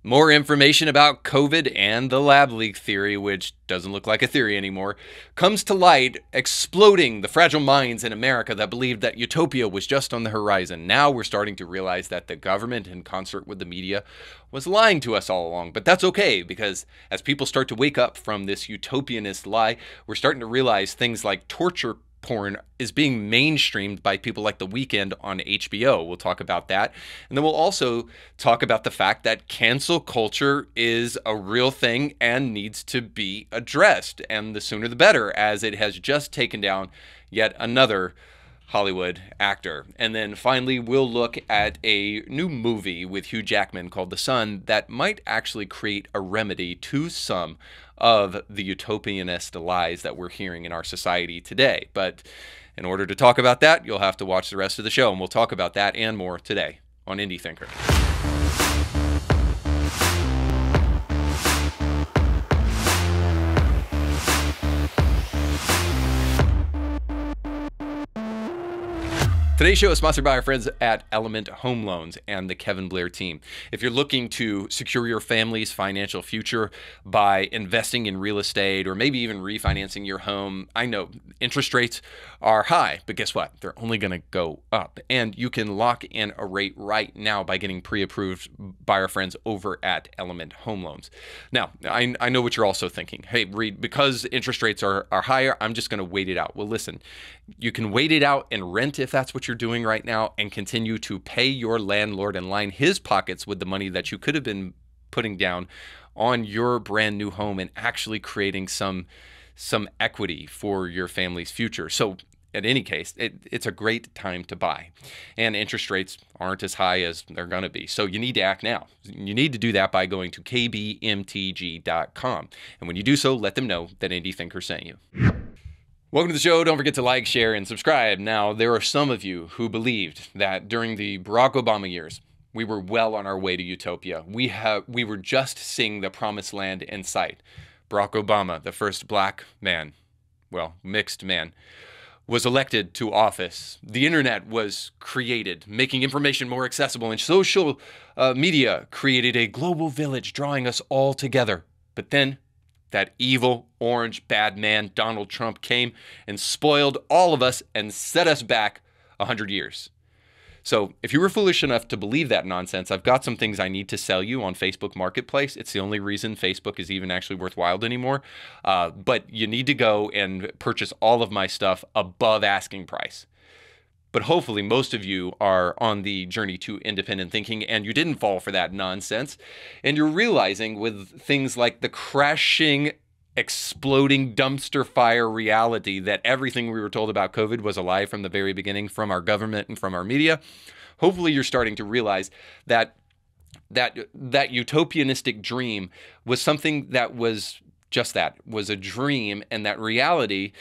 More information about COVID and the lab leak theory, which doesn't look like a theory anymore, comes to light, exploding the fragile minds in America that believed that utopia was just on the horizon. Now we're starting to realize that the government, in concert with the media, was lying to us all along. But that's okay, because as people start to wake up from this utopianist lie, we're starting to realize things like torture porn is being mainstreamed by people like The Weeknd on HBO. We'll talk about that. And then we'll also talk about the fact that cancel culture is a real thing and needs to be addressed. And the sooner the better, as it has just taken down yet another Hollywood actor. And then finally, we'll look at a new movie with Hugh Jackman called The Sun that might actually create a remedy to some of the utopianist lies that we're hearing in our society today. But in order to talk about that, you'll have to watch the rest of the show, and we'll talk about that and more today on Indie Thinker. Today's show is sponsored by our friends at Element Home Loans and the Kevin Blair team. If you're looking to secure your family's financial future by investing in real estate or maybe even refinancing your home, I know interest rates are high, but guess what? They're only going to go up. And you can lock in a rate right now by getting pre-approved by our friends over at Element Home Loans. Now, I know what you're also thinking. Hey, Reed, because interest rates are higher, I'm just going to wait it out. Well, listen, you can wait it out and rent if that's what you're doing right now and continue to pay your landlord and line his pockets with the money that you could have been putting down on your brand new home and actually creating some equity for your family's future. So in any case, it's a great time to buy. And interest rates aren't as high as they're going to be. So you need to act now. You need to do that by going to kbmtg.com. And when you do so, let them know that Indie Thinker sent you. Welcome to the show. Don't forget to like, share, and subscribe. Now, there are some of you who believed that during the Barack Obama years, we were well on our way to utopia. We were just seeing the promised land in sight. Barack Obama, the first black man, well, mixed man, was elected to office. The internet was created, making information more accessible, and social media created a global village, drawing us all together. But then that evil, orange, bad man, Donald Trump, came and spoiled all of us and set us back 100 years. So if you were foolish enough to believe that nonsense, I've got some things I need to sell you on Facebook Marketplace. It's the only reason Facebook is even actually worthwhile anymore. But you need to go and purchase all of my stuff above asking price. But hopefully most of you are on the journey to independent thinking and you didn't fall for that nonsense. And you're realizing with things like the crashing, exploding dumpster fire reality that everything we were told about COVID was a lie from the very beginning from our government and from our media. Hopefully you're starting to realize that utopianistic dream was something that was just that, was a dream, and that reality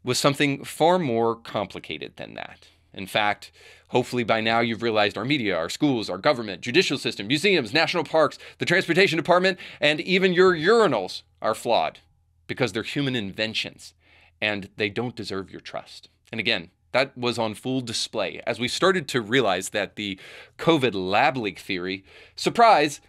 was something far more complicated than that. In fact, hopefully by now you've realized our media, our schools, our government, judicial system, museums, national parks, the transportation department, and even your urinals are flawed because they're human inventions and they don't deserve your trust. And again, that was on full display as we started to realize that the COVID lab leak theory, surprise,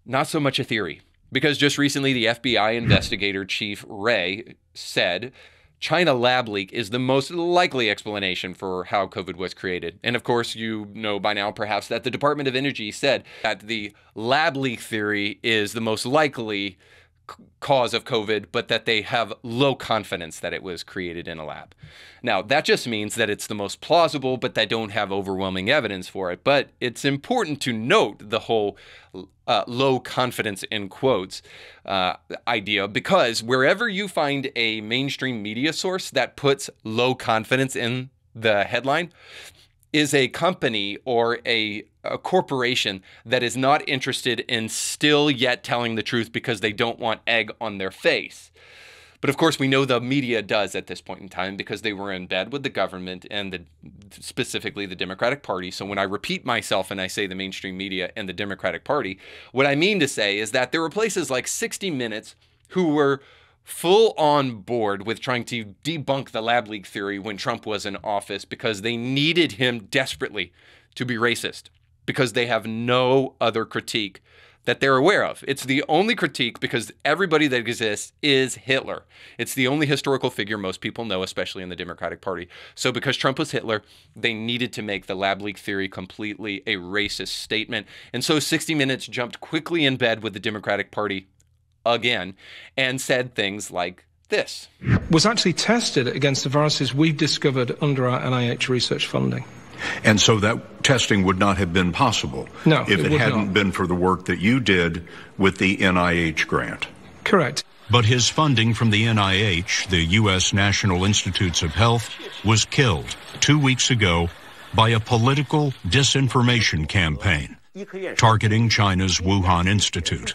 not so much a theory. Because just recently the FBI investigator chief Wray said China lab leak is the most likely explanation for how COVID was created. And of course, you know by now perhaps that the Department of Energy said that the lab leak theory is the most likely cause of COVID, but that they have low confidence that it was created in a lab. Now, that just means that it's the most plausible, but they don't have overwhelming evidence for it. But it's important to note the whole low confidence in quotes idea, because wherever you find a mainstream media source that puts low confidence in the headline is a company or a corporation that is not interested in still yet telling the truth because they don't want egg on their face. But of course, we know the media does at this point in time because they were in bed with the government and specifically the Democratic Party. So when I repeat myself and I say the mainstream media and the Democratic Party, what I mean to say is that there were places like 60 Minutes who were full on board with trying to debunk the lab leak theory when Trump was in office because they needed him desperately to be racist, because they have no other critique that they're aware of. It's the only critique because everybody that exists is Hitler. It's the only historical figure most people know, especially in the Democratic Party. So because Trump was Hitler, they needed to make the lab leak theory completely a racist statement. And so 60 Minutes jumped quickly in bed with the Democratic Party again and said things like this. Was actually tested against the viruses we've discovered under our NIH research funding. And so that testing would not have been possible if it hadn't been for the work that you did with the NIH grant. Correct. But his funding from the NIH, the U.S. National Institutes of Health, was killed 2 weeks ago by a political disinformation campaign targeting China's Wuhan Institute.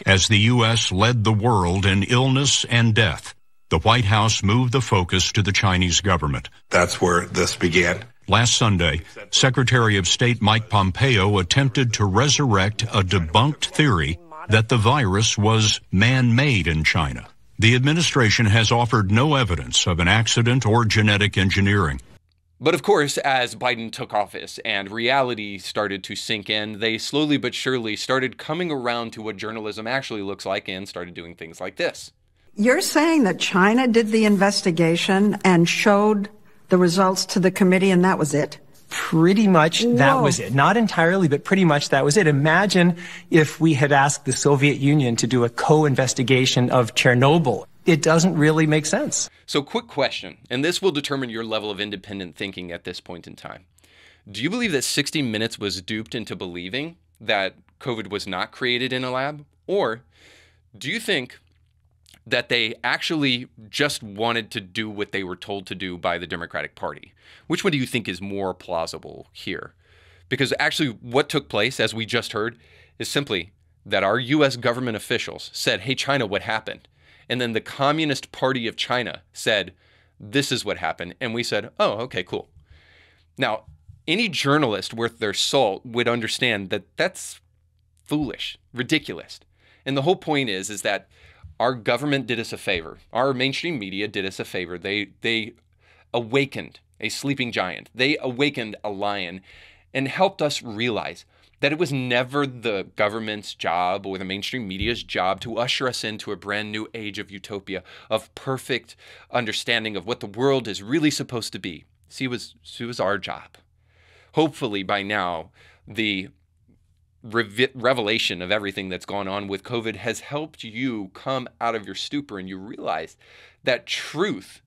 As the U.S. led the world in illness and death, the White House moved the focus to the Chinese government. That's where this began. Last Sunday, Secretary of State Mike Pompeo attempted to resurrect a debunked theory that the virus was man-made in China. The administration has offered no evidence of an accident or genetic engineering. But of course, as Biden took office and reality started to sink in, they slowly but surely started coming around to what journalism actually looks like and started doing things like this. You're saying that China did the investigation and showed the results to the committee and that was it? Pretty much that was it. Not entirely, but pretty much that was it. Imagine if we had asked the Soviet Union to do a co-investigation of Chernobyl. It doesn't really make sense. So quick question, and this will determine your level of independent thinking at this point in time. Do you believe that 60 Minutes was duped into believing that COVID was not created in a lab? Or do you think that they actually just wanted to do what they were told to do by the Democratic Party? Which one do you think is more plausible here? Because actually what took place, as we just heard, is simply that our U.S. government officials said, hey, China, what happened? And then the Communist Party of China said, this is what happened. And we said, oh, okay, cool. Now, any journalist worth their salt would understand that that's foolish, ridiculous. And the whole point is that our government did us a favor. Our mainstream media did us a favor. They awakened a sleeping giant. They awakened a lion and helped us realize that it was never the government's job or the mainstream media's job to usher us into a brand new age of utopia, of perfect understanding of what the world is really supposed to be. See, it was our job. Hopefully by now, the revelation of everything that's gone on with COVID has helped you come out of your stupor and you realize that truth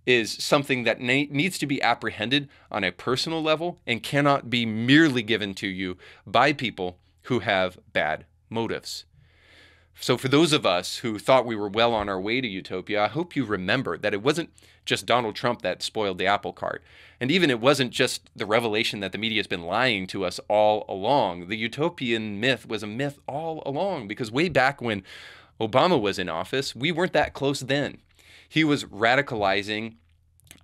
is something that needs to be apprehended on a personal level and cannot be merely given to you by people who have bad motives. So for those of us who thought we were well on our way to utopia, I hope you remember that it wasn't just Donald Trump that spoiled the apple cart. And even it wasn't just the revelation that the media has been lying to us all along. The utopian myth was a myth all along because way back when Obama was in office, we weren't that close then. He was radicalizing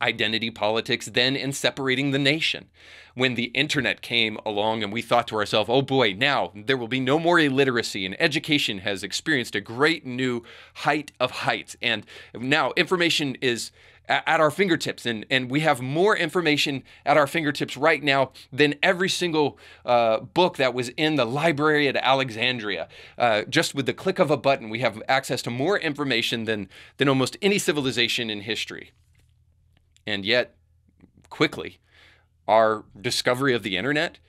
identity politics then and separating the nation. When the internet came along and we thought to ourselves, oh boy, now there will be no more illiteracy and education has experienced a great new height of heights. And now information is at our fingertips and we have more information at our fingertips right now than every single book that was in the library at Alexandria. Just with the click of a button, we have access to more information than almost any civilization in history. And yet, quickly, our discovery of the internet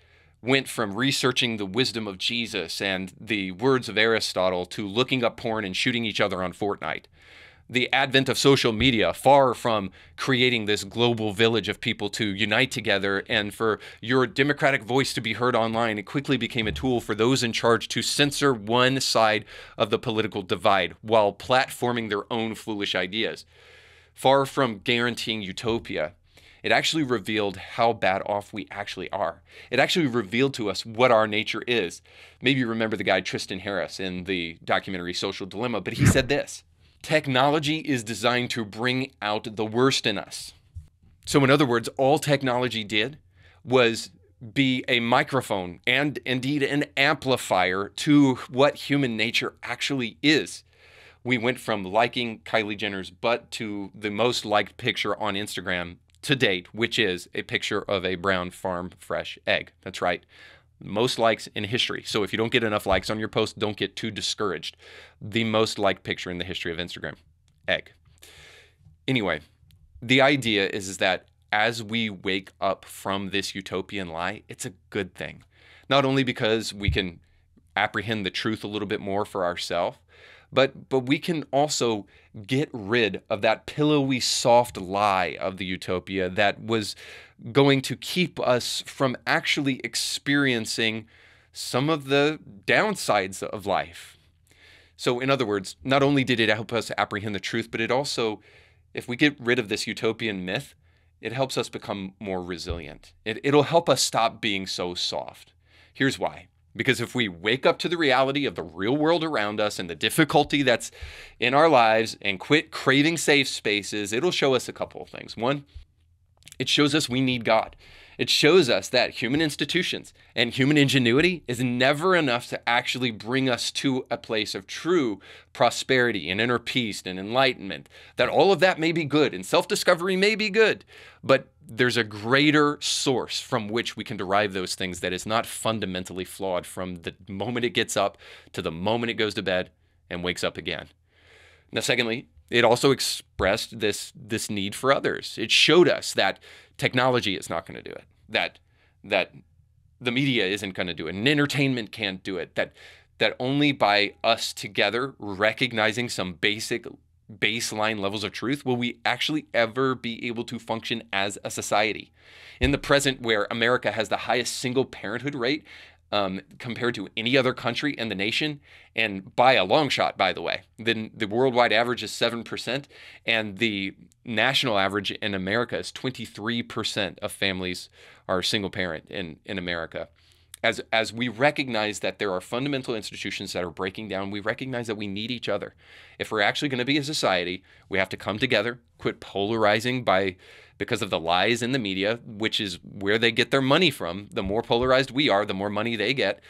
went from researching the wisdom of Jesus and the words of Aristotle to looking up porn and shooting each other on Fortnite. The advent of social media, far from creating this global village of people to unite together and for your democratic voice to be heard online, it quickly became a tool for those in charge to censor one side of the political divide while platforming their own foolish ideas. Far from guaranteeing utopia, it actually revealed how bad off we actually are. It actually revealed to us what our nature is. Maybe you remember the guy Tristan Harris in the documentary Social Dilemma, but he said this: technology is designed to bring out the worst in us. So in other words, all technology did was be a microphone and indeed an amplifier to what human nature actually is. We went from liking Kylie Jenner's butt to the most liked picture on Instagram to date, which is a picture of a brown farm fresh egg. That's right. most likes in history. So if you don't get enough likes on your post, don't get too discouraged. The most liked picture in the history of Instagram. Egg. Anyway, the idea is that as we wake up from this utopian lie, it's a good thing. Not only because we can apprehend the truth a little bit more for ourselves, but we can also get rid of that pillowy, soft lie of the utopia that was going to keep us from actually experiencing some of the downsides of life. So in other words, not only did it help us apprehend the truth, but it also, if we get rid of this utopian myth, it helps us become more resilient. It'll help us stop being so soft. Here's why. Because if we wake up to the reality of the real world around us and the difficulty that's in our lives and quit craving safe spaces, it'll show us a couple of things. One, it shows us we need God. It shows us that human institutions and human ingenuity is never enough to actually bring us to a place of true prosperity and inner peace and enlightenment. That all of that may be good and self-discovery may be good, but there's a greater source from which we can derive those things that is not fundamentally flawed from the moment it gets up to the moment it goes to bed and wakes up again. Now, secondly, it also expressed this need for others. It showed us that technology is not going to do it, that the media isn't going to do it, and entertainment can't do it, that only by us together recognizing some baseline levels of truth will we actually ever be able to function as a society. In the present, where America has the highest single parenthood rate compared to any other country in the nation, and by a long shot, by the way, then the worldwide average is 7%, and the national average in America is 23% of families are single parent in America. As we recognize that there are fundamental institutions that are breaking down, we recognize that we need each other. If we're actually going to be a society, we have to come together, quit polarizing because of the lies in the media, which is where they get their money from. The more polarized we are, the more money they get.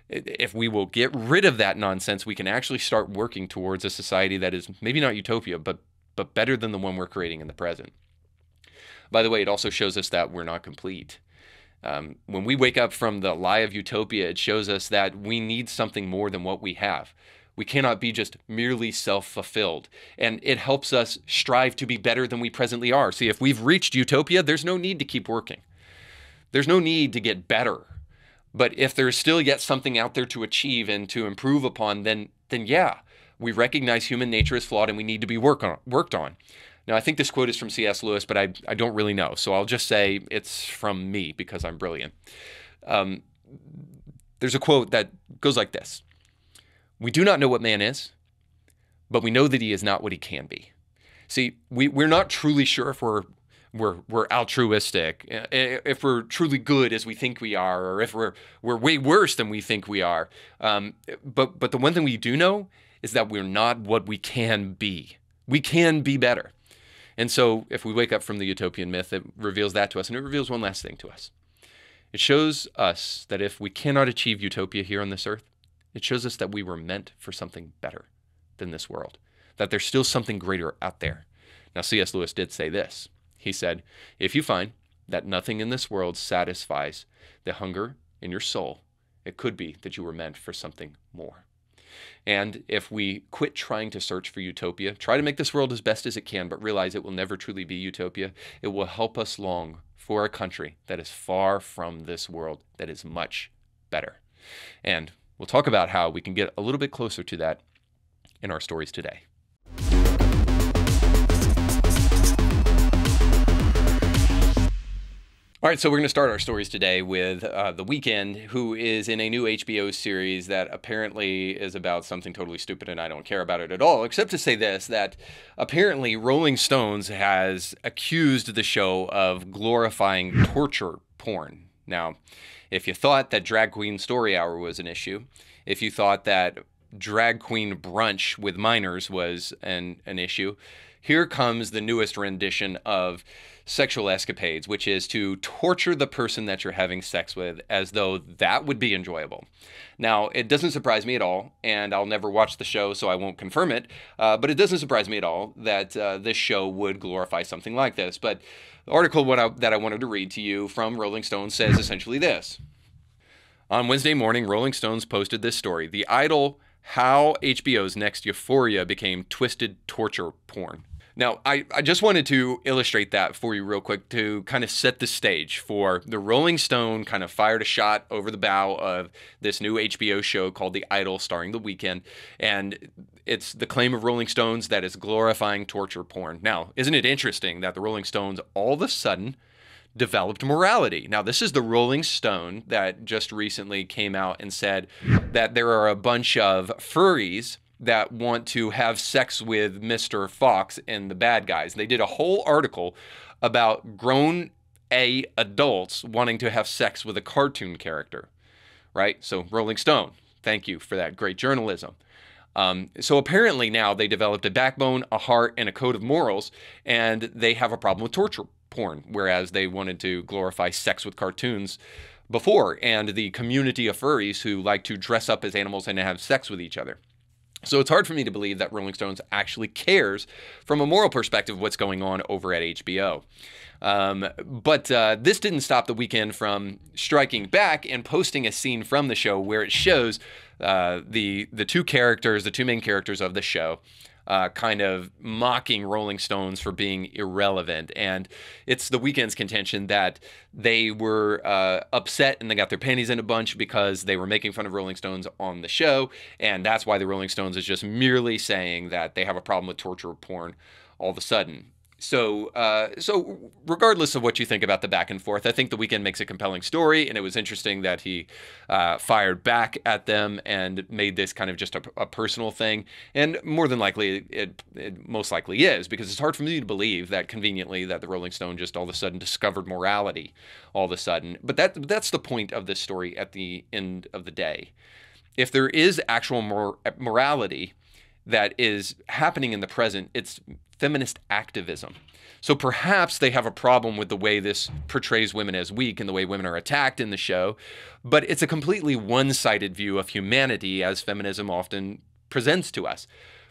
If we will get rid of that nonsense, we can actually start working towards a society that is maybe not utopia, but better than the one we're creating in the present. By the way, it also shows us that we're not complete. When we wake up from the lie of utopia, it shows us that we need something more than what we have. We cannot be just merely self-fulfilled. And it helps us strive to be better than we presently are. See, if we've reached utopia, there's no need to keep working. There's no need to get better. But if there's still yet something out there to achieve and to improve upon, then yeah, we recognize human nature is flawed and we need to be worked on. Now, I think this quote is from C.S. Lewis, but I don't really know. So I'll just say it's from me because I'm brilliant. There's a quote that goes like this. We do not know what man is, but we know that he is not what he can be. See, we're not truly sure if we're altruistic, if we're truly good as we think we are, or if we're way worse than we think we are. But the one thing we do know is that we're not what we can be. We can be better. And so if we wake up from the utopian myth, it reveals that to us. And it reveals one last thing to us. It shows us that if we cannot achieve utopia here on this earth, it shows us that we were meant for something better than this world, that there's still something greater out there. Now, C.S. Lewis did say this. He said, if you find that nothing in this world satisfies the hunger in your soul, it could be that you were meant for something more. And if we quit trying to search for utopia, try to make this world as best as it can, but realize it will never truly be utopia, it will help us long for a country that is far from this world, that is much better. And we'll talk about how we can get a little bit closer to that in our stories today. All right, so we're going to start our stories today with The Weeknd, who is in a new HBO series that apparently is about something totally stupid, and I don't care about it at all, except to say this, that apparently Rolling Stones has accused the show of glorifying torture porn. Now, if you thought that Drag Queen Story Hour was an issue, if you thought that drag queen brunch with minors was an issue, here comes the newest rendition of sexual escapades, which is to torture the person that you're having sex with as though that would be enjoyable. Now, it doesn't surprise me at all, and I'll never watch the show, so I won't confirm it, but it doesn't surprise me at all that this show would glorify something like this. But the article that I wanted to read to you from Rolling Stone says essentially this. On Wednesday morning, Rolling Stones posted this story: The Idol, How HBO's Next Euphoria Became Twisted Torture Porn. Now, I just wanted to illustrate that for you real quick to kind of set the stage for the Rolling Stone kind of fired a shot over the bow of this new HBO show called The Idol starring The Weeknd. And it's the claim of Rolling Stones that it's glorifying torture porn. Now, isn't it interesting that the Rolling Stones all of a sudden developed morality? Now, this is the Rolling Stone that just recently came out and said that there are a bunch of furries that want to have sex with Mr. Fox and the bad guys. They did a whole article about grown adults wanting to have sex with a cartoon character, right? So Rolling Stone, thank you for that great journalism. So apparently now they developed a backbone, a heart, and a code of morals, and they have a problem with torture porn, whereas they wanted to glorify sex with cartoons before, and the community of furries who like to dress up as animals and have sex with each other. So it's hard for me to believe that Rolling Stones actually cares from a moral perspective what's going on over at HBO. But this didn't stop The Weeknd from striking back and posting a scene from the show where it shows the two main characters of the show kind of mocking Rolling Stones for being irrelevant. And it's The Weeknd's contention that they were upset and they got their panties in a bunch because they were making fun of Rolling Stones on the show. And that's why the Rolling Stones is just merely saying that they have a problem with torture porn all of a sudden. So regardless of what you think about the back and forth, I think The Weeknd makes a compelling story, and it was interesting that he fired back at them and made this kind of just a personal thing. And more than likely, it most likely is, because it's hard for me to believe that conveniently that the Rolling Stone just all of a sudden discovered morality all of a sudden. But that's the point of this story at the end of the day. If there is actual morality that is happening in the present, it's feminist activism. So perhaps they have a problem with the way this portrays women as weak and the way women are attacked in the show, but it's a completely one-sided view of humanity as feminism often presents to us.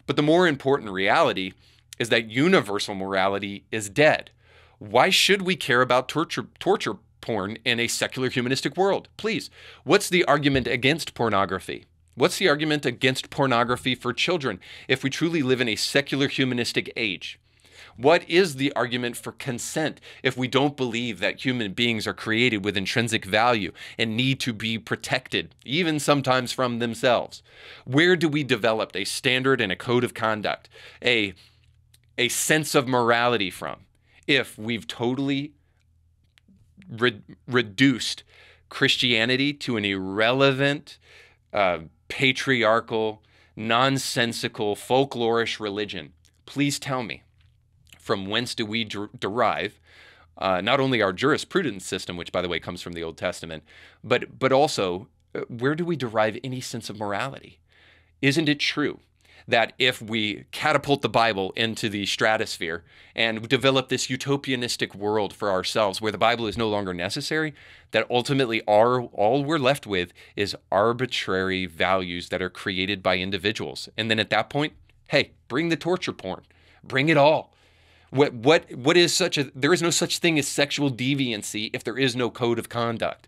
But the more important reality is that universal morality is dead. Why should we care about torture porn in a secular humanistic world? Please, what's the argument against pornography? What's the argument against pornography for children if we truly live in a secular humanistic age? What is the argument for consent if we don't believe that human beings are created with intrinsic value and need to be protected, even sometimes from themselves? Where do we develop a standard and a code of conduct, a sense of morality from, if we've totally reduced Christianity to an irrelevant, patriarchal, nonsensical, folklorish religion? Please tell me, from whence do we derive not only our jurisprudence system, which by the way comes from the Old Testament, but also where do we derive any sense of morality? Isn't it true that if we catapult the Bible into the stratosphere and develop this utopianistic world for ourselves where the Bible is no longer necessary, that ultimately all we're left with is arbitrary values that are created by individuals? And then at that point, hey, bring the torture porn. Bring it all. What is there is no such thing as sexual deviancy if there is no code of conduct.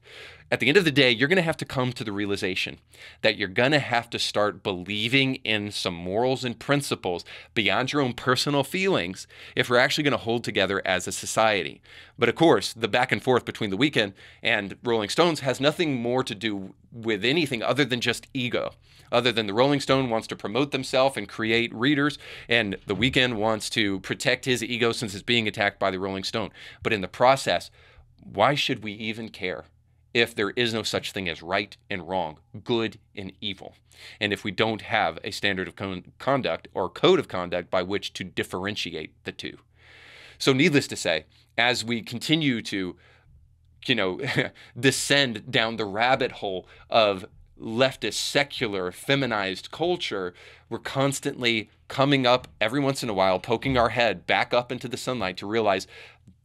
At the end of the day, you're going to have to come to the realization that you're going to have to start believing in some morals and principles beyond your own personal feelings if we're actually going to hold together as a society. But of course, the back and forth between The Weeknd and Rolling Stones has nothing more to do with anything other than just ego. Other than the Rolling Stone wants to promote themselves and create readers, and The Weeknd wants to protect his ego since it's being attacked by the Rolling Stone. But in the process, why should we even care if there is no such thing as right and wrong, good and evil, and if we don't have a standard of conduct or code of conduct by which to differentiate the two? So needless to say, as we continue to, descend down the rabbit hole of leftist, secular, feminized culture, we're constantly coming up every once in a while, poking our head back up into the sunlight to realize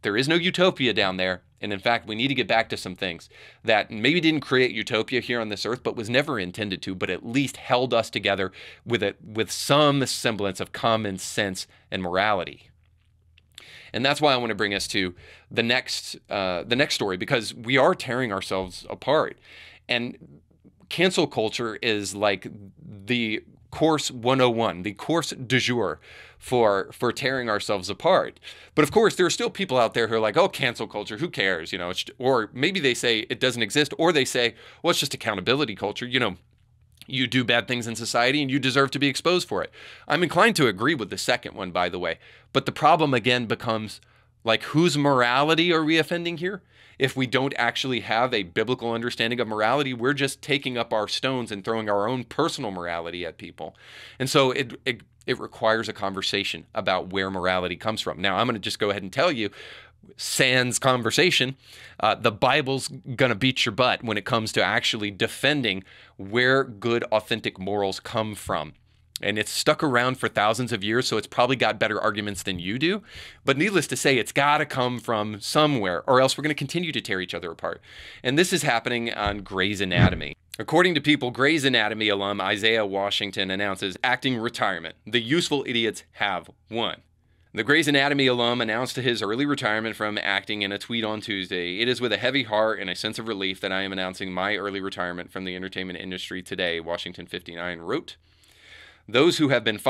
there is no utopia down there. And in fact, we need to get back to some things that maybe didn't create utopia here on this earth, but was never intended to, but at least held us together with some semblance of common sense and morality. And that's why I want to bring us to the next story, because we are tearing ourselves apart. And cancel culture is like the course 101, the course du jour for tearing ourselves apart. But of course, there are still people out there who are like, oh, cancel culture, who cares? You know, or maybe they say it doesn't exist, or they say, well, it's just accountability culture. You know, you do bad things in society and you deserve to be exposed for it. I'm inclined to agree with the second one, by the way. But the problem again becomes, like, whose morality are we offending here? If we don't actually have a biblical understanding of morality, we're just taking up our stones and throwing our own personal morality at people. And so it requires a conversation about where morality comes from. Now, I'm going to just go ahead and tell you, sans conversation, the Bible's going to beat your butt when it comes to actually defending where good, authentic morals come from. And it's stuck around for thousands of years, so it's probably got better arguments than you do. But needless to say, it's got to come from somewhere, or else we're going to continue to tear each other apart. And this is happening on Grey's Anatomy. According to People, Grey's Anatomy alum Isaiah Washington announces acting retirement. The useful idiots have won. The Grey's Anatomy alum announced his early retirement from acting in a tweet on Tuesday. It is with a heavy heart and a sense of relief that I am announcing my early retirement from the entertainment industry today, Washington 59 wrote. Those who have been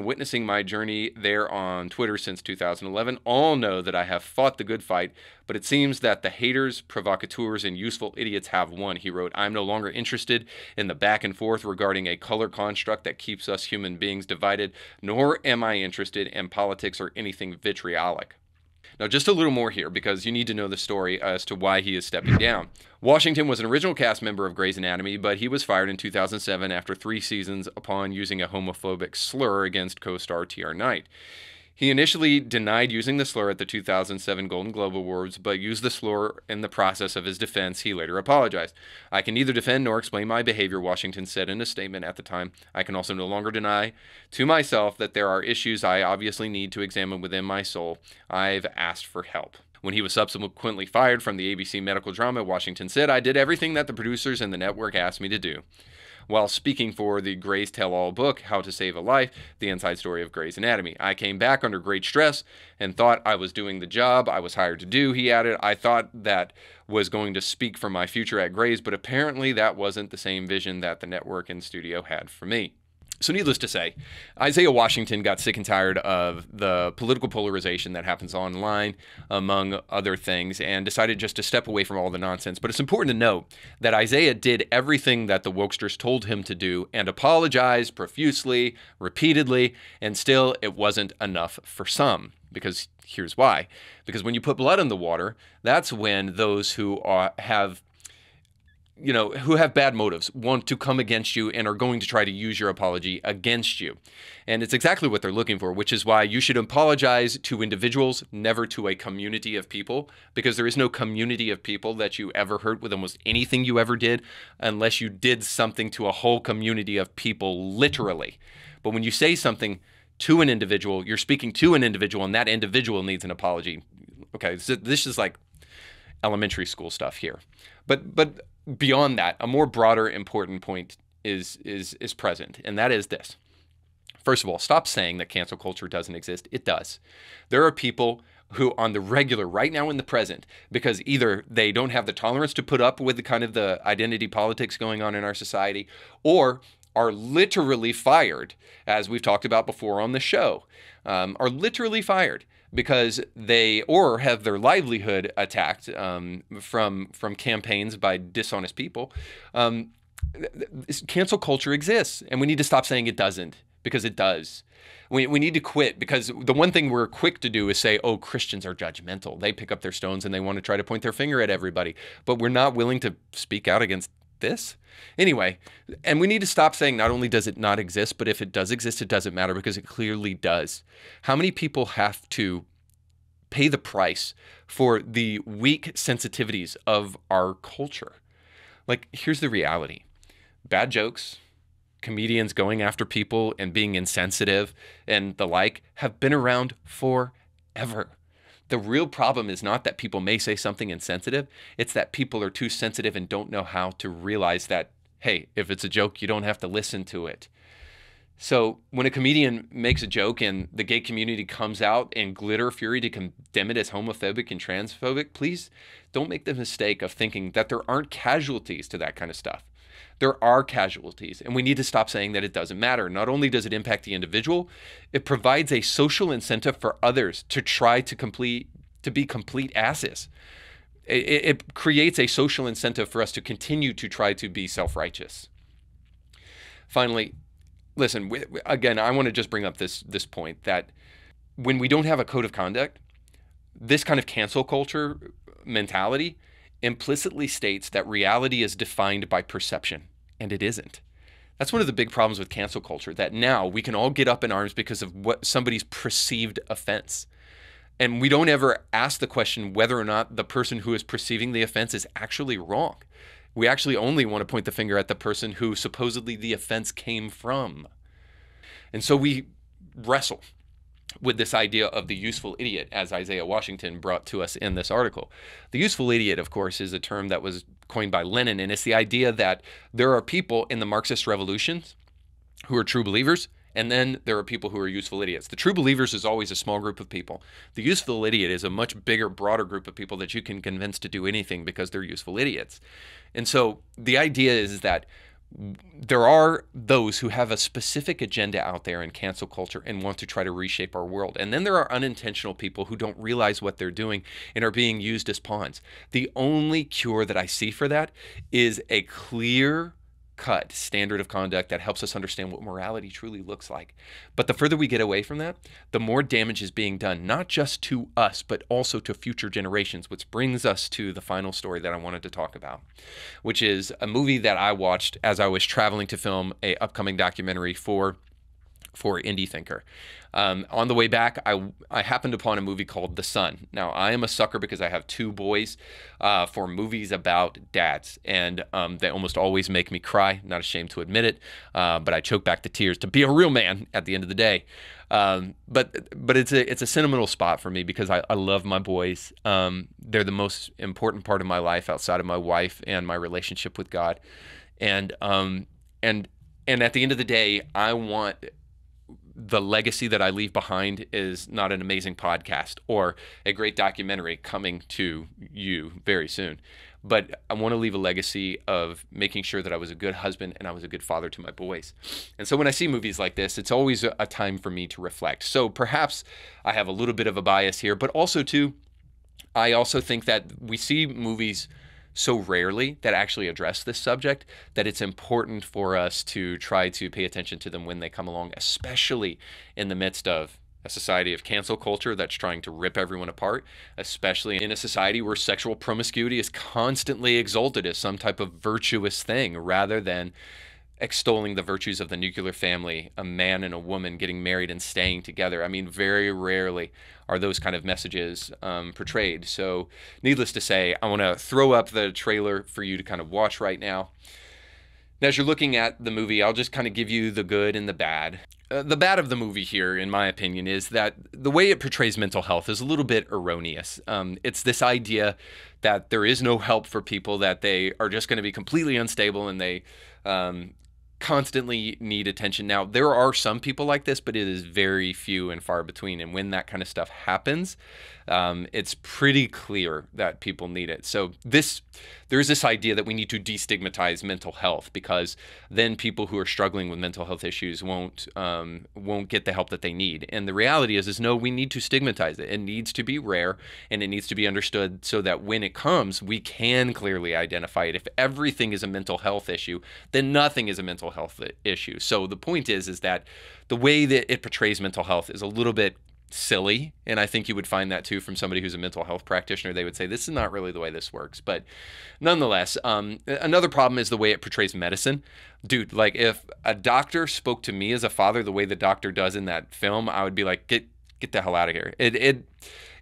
witnessing my journey there on Twitter since 2011 all know that I have fought the good fight, but it seems that the haters, provocateurs, and useful idiots have won, he wrote. I'm no longer interested in the back and forth regarding a color construct that keeps us human beings divided, nor am I interested in politics or anything vitriolic. Now, just a little more here, because you need to know the story as to why he is stepping down. Washington was an original cast member of Grey's Anatomy, but he was fired in 2007 after 3 seasons upon using a homophobic slur against co-star T.R. Knight. He initially denied using the slur at the 2007 Golden Globe Awards, but used the slur in the process of his defense. He later apologized. I can neither defend nor explain my behavior, Washington said in a statement at the time. I can also no longer deny to myself that there are issues I obviously need to examine within my soul. I've asked for help. When he was subsequently fired from the ABC medical drama, Washington said, I did everything that the producers and the network asked me to do. While speaking for the Grey's Tell-All book, How to Save a Life, the inside story of Grey's Anatomy. I came back under great stress and thought I was doing the job I was hired to do, he added. I thought that was going to speak for my future at Grey's, but apparently that wasn't the same vision that the network and studio had for me. So needless to say, Isaiah Washington got sick and tired of the political polarization that happens online, among other things, and decided just to step away from all the nonsense. But it's important to note that Isaiah did everything that the wokesters told him to do and apologized profusely, repeatedly, and still it wasn't enough for some. Because here's why. Because when you put blood in the water, that's when those who have bad motives want to come against you and are going to try to use your apology against you. And it's exactly what they're looking for, which is why you should apologize to individuals, never to a community of people, because there is no community of people that you ever hurt with almost anything you ever did, unless you did something to a whole community of people, literally. But when you say something to an individual, you're speaking to an individual, and that individual needs an apology. Okay, so this is like elementary school stuff here. But beyond that, a more broader, important point is present, and that is this. First of all, stop saying that cancel culture doesn't exist. It does. There are people who on the regular, right now in the present, because either they don't have the tolerance to put up with the kind of the identity politics going on in our society, or are literally fired, as we've talked about before on the show, are literally fired because they or have their livelihood attacked from campaigns by dishonest people. Cancel culture exists, and we need to stop saying it doesn't, because it does. We need to quit, because the one thing we're quick to do is say, oh, Christians are judgmental. They pick up their stones and they want to try to point their finger at everybody. But we're not willing to speak out against this. Anyway, and we need to stop saying not only does it not exist, but if it does exist, it doesn't matter, because it clearly does. How many people have to pay the price for the weak sensitivities of our culture? Like, here's the reality. Bad jokes, comedians going after people and being insensitive and the like have been around forever. The real problem is not that people may say something insensitive. It's that people are too sensitive and don't know how to realize that, hey, if it's a joke, you don't have to listen to it. So when a comedian makes a joke and the gay community comes out in glitter fury to condemn it as homophobic and transphobic, please don't make the mistake of thinking that there aren't casualties to that kind of stuff. There are casualties, and we need to stop saying that it doesn't matter. Not only does it impact the individual, it provides a social incentive for others to try to be complete asses. It creates a social incentive for us to continue to try to be self-righteous. Finally, listen, again, I want to just bring up this point that when we don't have a code of conduct, this kind of cancel culture mentality implicitly states that reality is defined by perception, and it isn't. That's one of the big problems with cancel culture, that now we can all get up in arms because of what somebody's perceived offense. And we don't ever ask the question whether or not the person who is perceiving the offense is actually wrong. We actually only want to point the finger at the person who supposedly the offense came from. And so we wrestle with this idea of the useful idiot, as Isaiah Washington brought to us in this article. The useful idiot, of course, is a term that was coined by Lenin, and it's the idea that there are people in the Marxist revolutions who are true believers, and then there are people who are useful idiots. The true believers is always a small group of people. The useful idiot is a much bigger, broader group of people that you can convince to do anything because they're useful idiots. And so the idea is that there are those who have a specific agenda out there in cancel culture and want to try to reshape our world. And then there are unintentional people who don't realize what they're doing and are being used as pawns. The only cure that I see for that is a clear cut standard of conduct that helps us understand what morality truly looks like. But the further we get away from that, the more damage is being done, not just to us, but also to future generations, which brings us to the final story that I wanted to talk about, which is a movie that I watched as I was traveling to film a upcoming documentary for Indie Thinker. On the way back, I happened upon a movie called The Son. Now, I am a sucker because I have two boys for movies about dads, and they almost always make me cry. Not ashamed to admit it, but I choke back the tears to be a real man at the end of the day. But it's a sentimental spot for me because I love my boys. They're the most important part of my life outside of my wife and my relationship with God. And at the end of the day, I want the legacy that I leave behind is not an amazing podcast or a great documentary coming to you very soon, but I want to leave a legacy of making sure that I was a good husband and I was a good father to my boys. And so when I see movies like this, it's always a time for me to reflect. So perhaps I have a little bit of a bias here, but also too, I also think that we see movies so rarely that actually address this subject that it's important for us to try to pay attention to them when they come along, especially in the midst of a society of cancel culture that's trying to rip everyone apart, especially in a society where sexual promiscuity is constantly exalted as some type of virtuous thing rather than extolling the virtues of the nuclear family, a man and a woman getting married and staying together. I mean, very rarely are those kind of messages portrayed. So needless to say, I want to throw up the trailer for you to kind of watch right now. Now, as you're looking at the movie, I'll just kind of give you the good and the bad. The bad of the movie here, in my opinion, is that the way it portrays mental health is a little bit erroneous. It's this idea that there is no help for people, that they are just going to be completely unstable and they constantly need attention. Now, there are some people like this, but it is very few and far between. And when that kind of stuff happens, it's pretty clear that people need it. So there's this idea that we need to destigmatize mental health because then people who are struggling with mental health issues won't get the help that they need. And the reality is no, we need to stigmatize it. It needs to be rare and it needs to be understood so that when it comes, we can clearly identify it. If everything is a mental health issue, then nothing is a mental health issue. So the point is that the way that it portrays mental health is a little bit silly, and I think you would find that too from somebody who's a mental health practitioner. They would say this is not really the way this works. But nonetheless, another problem is the way it portrays medicine. Dude, like if a doctor spoke to me as a father the way the doctor does in that film, I would be like, get the hell out of here.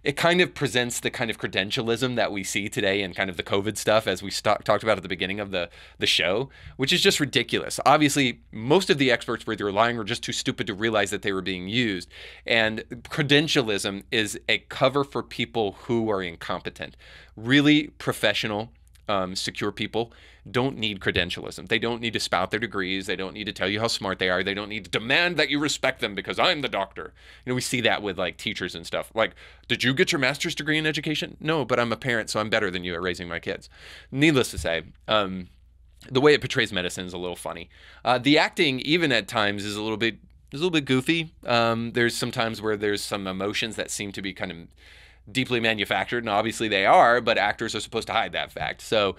It kind of presents the kind of credentialism that we see today in kind of the COVID stuff, as we talked about at the beginning of the show, which is just ridiculous. Obviously, most of the experts were either lying or just too stupid to realize that they were being used. And credentialism is a cover for people who are incompetent. Really professional, secure people don't need credentialism. They don't need to spout their degrees. They don't need to tell you how smart they are. They don't need to demand that you respect them because I'm the doctor. You know, we see that with like teachers and stuff. Like, did you get your master's degree in education? No, but I'm a parent, so I'm better than you at raising my kids. Needless to say, the way it portrays medicine is a little funny. The acting, even at times, is a little bit goofy. There's some times where there's some emotions that seem to be kind of deeply manufactured, and obviously they are, but actors are supposed to hide that fact. So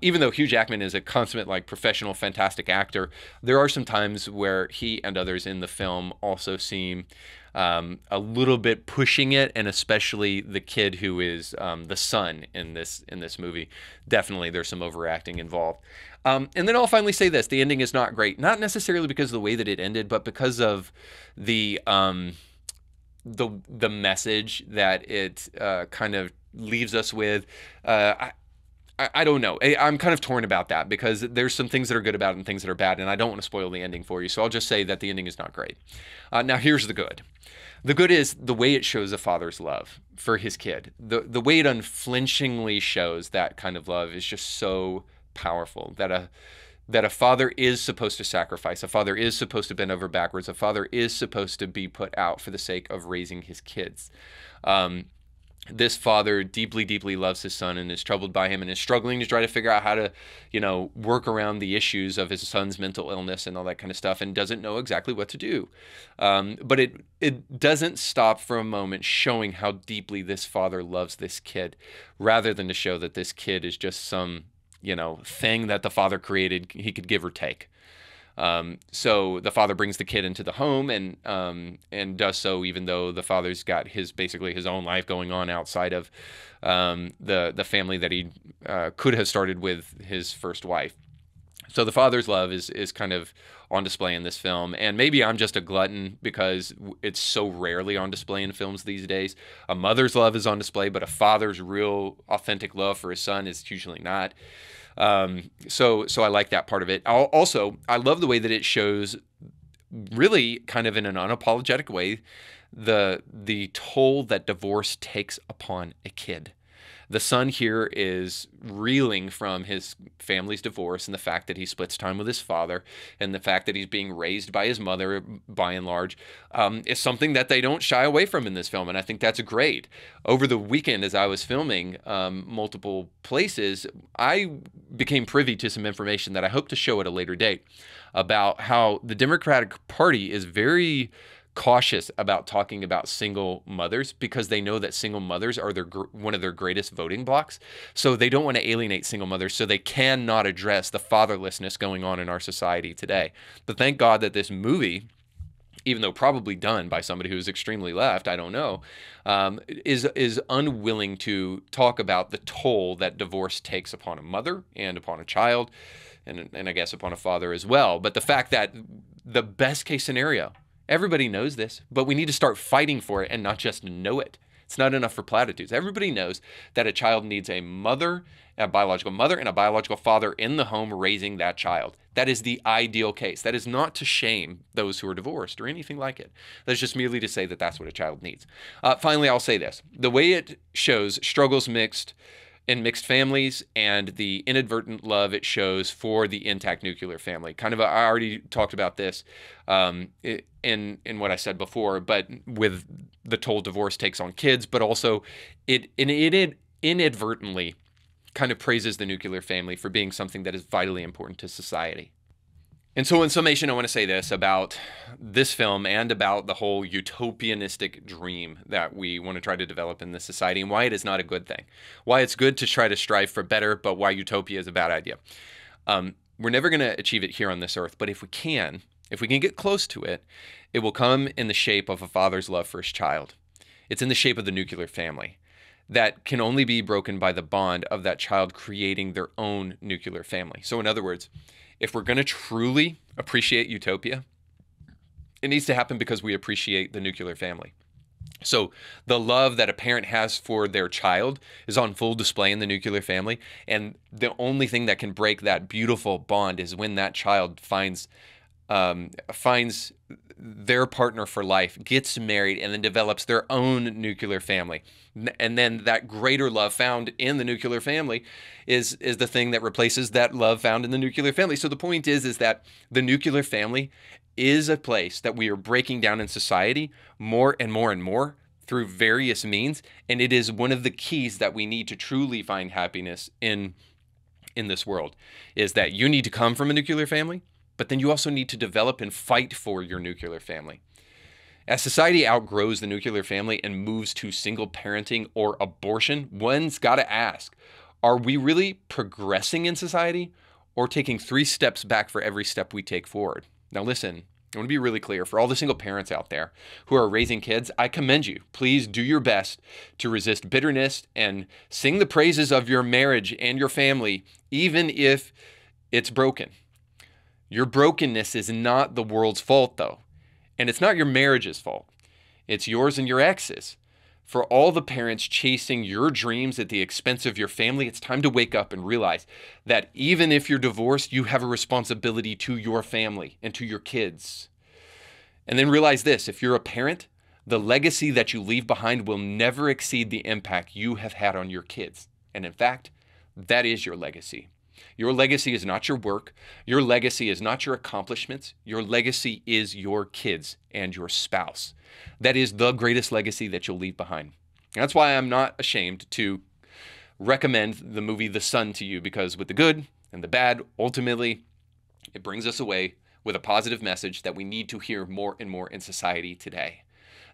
even though Hugh Jackman is a consummate, like, professional, fantastic actor, there are some times where he and others in the film also seem a little bit pushing it, and especially the kid who is the son in this movie. Definitely there's some overacting involved. And then I'll finally say this: the ending is not great, not necessarily because of the way that it ended, but because of the message that it kind of leaves us with. I don't know. I'm kind of torn about that because there's some things that are good about it and things that are bad, and I don't want to spoil the ending for you. So I'll just say that the ending is not great. Now here's the good. The good is the way it shows a father's love for his kid. The way it unflinchingly shows that kind of love is just so powerful, that a father is supposed to sacrifice, a father is supposed to bend over backwards, a father is supposed to be put out for the sake of raising his kids. This father deeply, deeply loves his son and is troubled by him and is struggling to try to figure out how to, work around the issues of his son's mental illness and all that kind of stuff, and doesn't know exactly what to do. But it doesn't stop for a moment showing how deeply this father loves this kid, rather than to show that this kid is just some thing that the father created he could give or take. So the father brings the kid into the home and does so even though the father's got basically his own life going on outside of the family that he could have started with his first wife. So the father's love is kind of on display in this film, and maybe I'm just a glutton because it's so rarely on display in films these days. A mother's love is on display, but a father's real authentic love for his son is usually not. So I like that part of it. I love the way that it shows, really kind of in an unapologetic way, the toll that divorce takes upon a kid. The son here is reeling from his family's divorce and the fact that he splits time with his father and the fact that he's being raised by his mother, by and large, is something that they don't shy away from in this film, and I think that's great. Over the weekend, as I was filming multiple places, I became privy to some information that I hope to show at a later date about how the Democratic Party is very cautious about talking about single mothers because they know that single mothers are one of their greatest voting blocks. So they don't want to alienate single mothers, so they cannot address the fatherlessness going on in our society today. But thank God that this movie, even though probably done by somebody who's extremely left, I don't know, is unwilling to talk about the toll that divorce takes upon a mother and upon a child, and I guess upon a father as well. But the fact that the best case scenario, everybody knows this, but we need to start fighting for it and not just know it. It's not enough for platitudes. Everybody knows that a child needs a mother, a biological mother, and a biological father in the home raising that child. That is the ideal case. That is not to shame those who are divorced or anything like it. That's just merely to say that that's what a child needs. Finally, I'll say this. The way it shows struggles in mixed families and the inadvertent love it shows for the intact nuclear family. Kind of, I already talked about this in what I said before, but with the toll divorce takes on kids, but also it inadvertently kind of praises the nuclear family for being something that is vitally important to society. And so in summation, I want to say this about this film and about the whole utopianistic dream that we want to try to develop in this society, and why it is not a good thing. Why it's good to try to strive for better, but why utopia is a bad idea. We're never going to achieve it here on this earth, but if we can get close to it, it will come in the shape of a father's love for his child. It's in the shape of the nuclear family that can only be broken by the bond of that child creating their own nuclear family. So in other words, if we're going to truly appreciate utopia, it needs to happen because we appreciate the nuclear family. So the love that a parent has for their child is on full display in the nuclear family. And the only thing that can break that beautiful bond is when that child finds finds their partner for life, gets married, and then develops their own nuclear family. And then that greater love found in the nuclear family is the thing that replaces that love found in the nuclear family. So the point is that the nuclear family is a place that we are breaking down in society more and more and more through various means. And it is one of the keys that we need to truly find happiness in this world, is that you need to come from a nuclear family, but then you also need to develop and fight for your nuclear family. As society outgrows the nuclear family and moves to single parenting or abortion, one's got to ask, are we really progressing in society or taking 3 steps back for every step we take forward? Now listen, I want to be really clear. For all the single parents out there who are raising kids, I commend you. Please do your best to resist bitterness and sing the praises of your marriage and your family, even if it's broken. Your brokenness is not the world's fault, though. And it's not your marriage's fault. It's yours and your ex's. For all the parents chasing your dreams at the expense of your family, it's time to wake up and realize that even if you're divorced, you have a responsibility to your family and to your kids. And then realize this, if you're a parent, the legacy that you leave behind will never exceed the impact you have had on your kids. And in fact, that is your legacy. Your legacy is not your work. Your legacy is not your accomplishments. Your legacy is your kids and your spouse. That is the greatest legacy that you'll leave behind. And that's why I'm not ashamed to recommend the movie The Son to you, because with the good and the bad, ultimately, it brings us away with a positive message that we need to hear more and more in society today.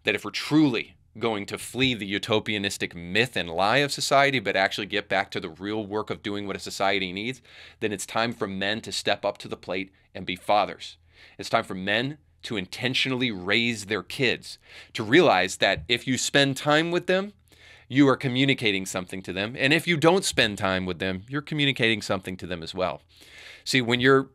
That if we're truly going to flee the utopianistic myth and lie of society, but actually get back to the real work of doing what a society needs, then it's time for men to step up to the plate and be fathers. It's time for men to intentionally raise their kids, to realize that if you spend time with them, you are communicating something to them. And if you don't spend time with them, you're communicating something to them as well. See, when you're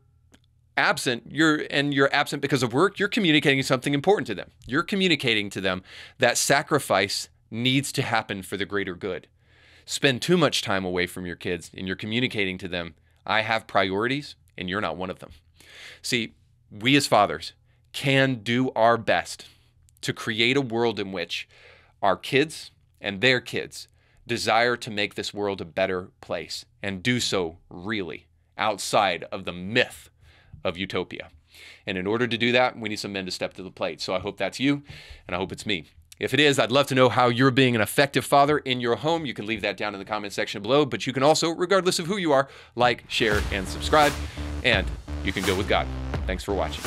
absent, you're absent because of work, you're communicating something important to them. You're communicating to them that sacrifice needs to happen for the greater good. Spend too much time away from your kids and you're communicating to them, I have priorities and you're not one of them. See, we as fathers can do our best to create a world in which our kids and their kids desire to make this world a better place and do so really outside of the myth of utopia. And in order to do that, we need some men to step to the plate. So I hope that's you, and I hope it's me. If it is, I'd love to know how you're being an effective father in your home. You can leave that down in the comment section below, but you can also, regardless of who you are, like, share, and subscribe, and you can go with God. Thanks for watching.